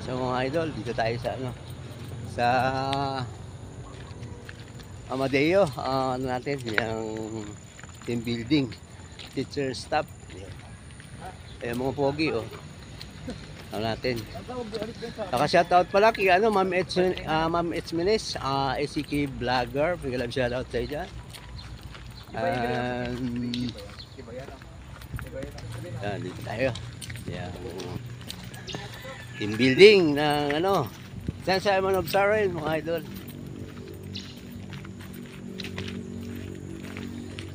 So mga idol, dito tayo sa ano, sa Amadeo, ano natin, yung team building, teacher staff. Ayan mga pogi, oh. Ano natin. Naka-shoutout pala kay ano, Ma'am Etsmenes, ACK Vlogger. Pagkalam shoutout tayo dyan. Yan, dito tayo. Yan. Team building ng ano, San Simon of Sarin, mga idol.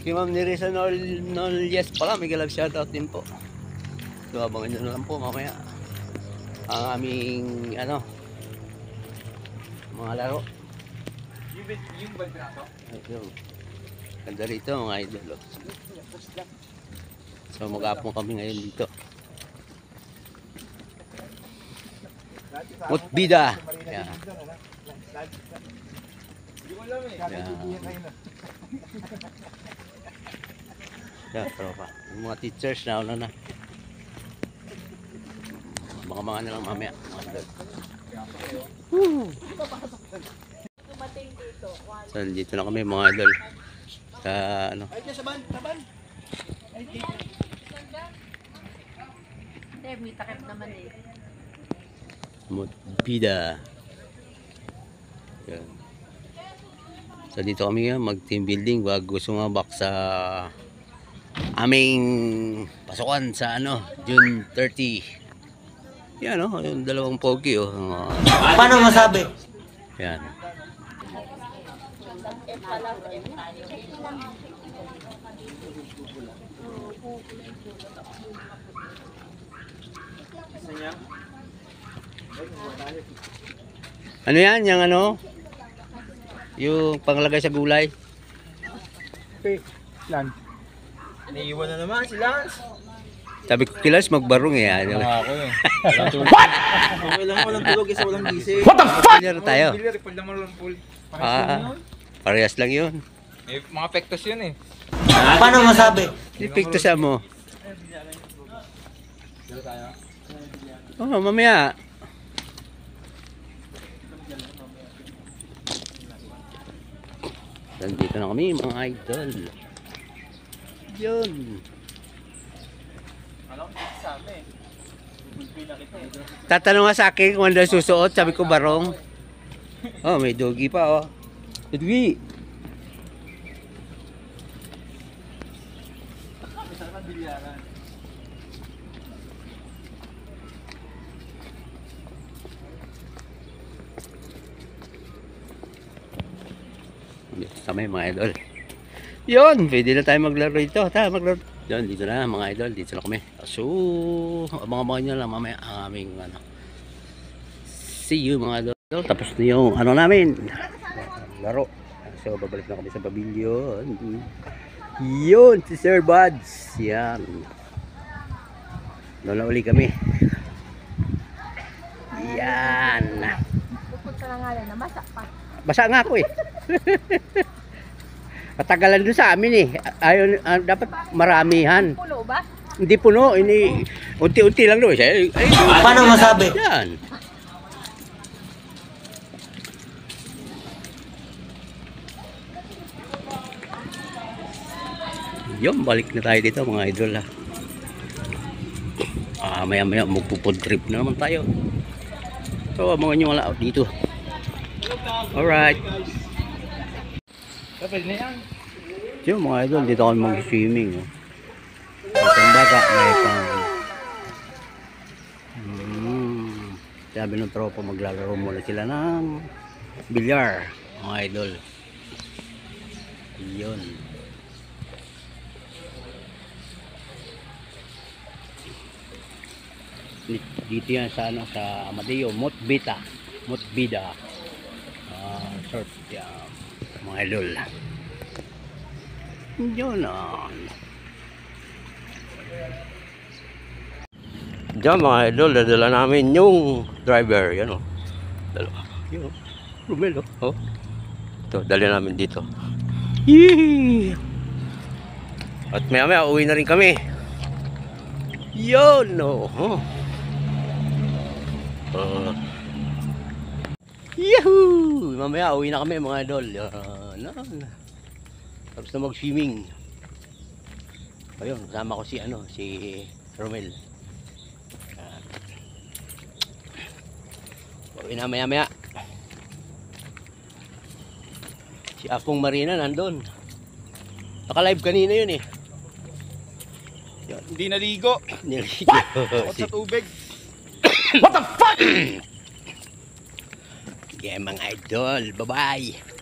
Kay Ma'am Nerissa Nolles pala, may galag shoutout din po. So, abangan nyo na lang po mamaya ang aming ano, mga laro. Yung ba ito? Ayun. Ganda rito mga idol. So mag-apong kami ngayon dito. Mutbida. Yan. Yan, tropa. Yung mga teachers na una na. Mga na lang mamaya. So dito na kami mga idol. Sa ano. May takip naman eh. Mutbida. Yan. So dito kami mag-team building bago sumabak sa aming pasukan sa ano, June 30. Yan oh, yung dalawang pogi oh. Paano masabi? Yan. Ano yan? Yung ano? Yung panglagay sa gulay? Lan. Naiiwan na naman si Lance. Sabi ko kilas magbarong eh. Ano? Ako eh. What? Walang tulog isa walang gising. What the fuck? Bilyar tayo. Bilyar, ipal naman lang pool. Parehas lang yun. Eh, mga pektos yun eh. Paano masabi? Ipikto sa mo. Oh, mamaya. Nandito na kami mga idol. Yun. Tatanong nga sa akin kung ano susuot. Sabi ko barong. Oh, may doggy pa oh. Doggy. Kami mga idol. Yun, pwede na tayo maglaro ito. Tayo maglaro. Yun, dito na mga idol. Dito na kami. So, abangan nyo lang mamaya ang aming ano. See you mga idol. Tapos na yung ano namin. Laro. So, babalik na kami sa pavilion. Yun, si Sir Buds. Yan. Lola uli kami. Yan. Bukod sa langalan na masak pa. Basa nga ako eh. Katagalan doon sa amin eh. Ayun, dapat maramihan. Puno ba? Hindi puno, ini unti-unti lang doon. Paano masabi? Yan. Yung balik na tayo dito mga idol ha. Maya-maya magpupod trip na naman tayo. So, mga nyo wala dito. Alright. Pwede na yan. Yung mga idol, dito kami mag-swimming. Oh. Ang baga, may pang... Sabi ng tropa, maglalaro muna sila ng bilyar, mga idol. Yun. Dito yan sa, ano, sa Amadeo, Mutbida. Short, yeah, mga idol. Yun on. Diyan mga idol, dadala namin yung driver. Yan o. Dalawa. Yun o. Rumel o. Ito, dali namin dito. Yee! At maya uwi na rin kami. Yun o. Yahoo! Mamaya uwi na kami mga idol. Tapos na mag-swimming. Ayun, kasama ko si Romel. Uwi na maya. Si Apong Marina nandun. Naka-live kanina yun eh. Hindi naligo. Niligo. Takot sa tubig. Yeah, mga idol. Bye-bye.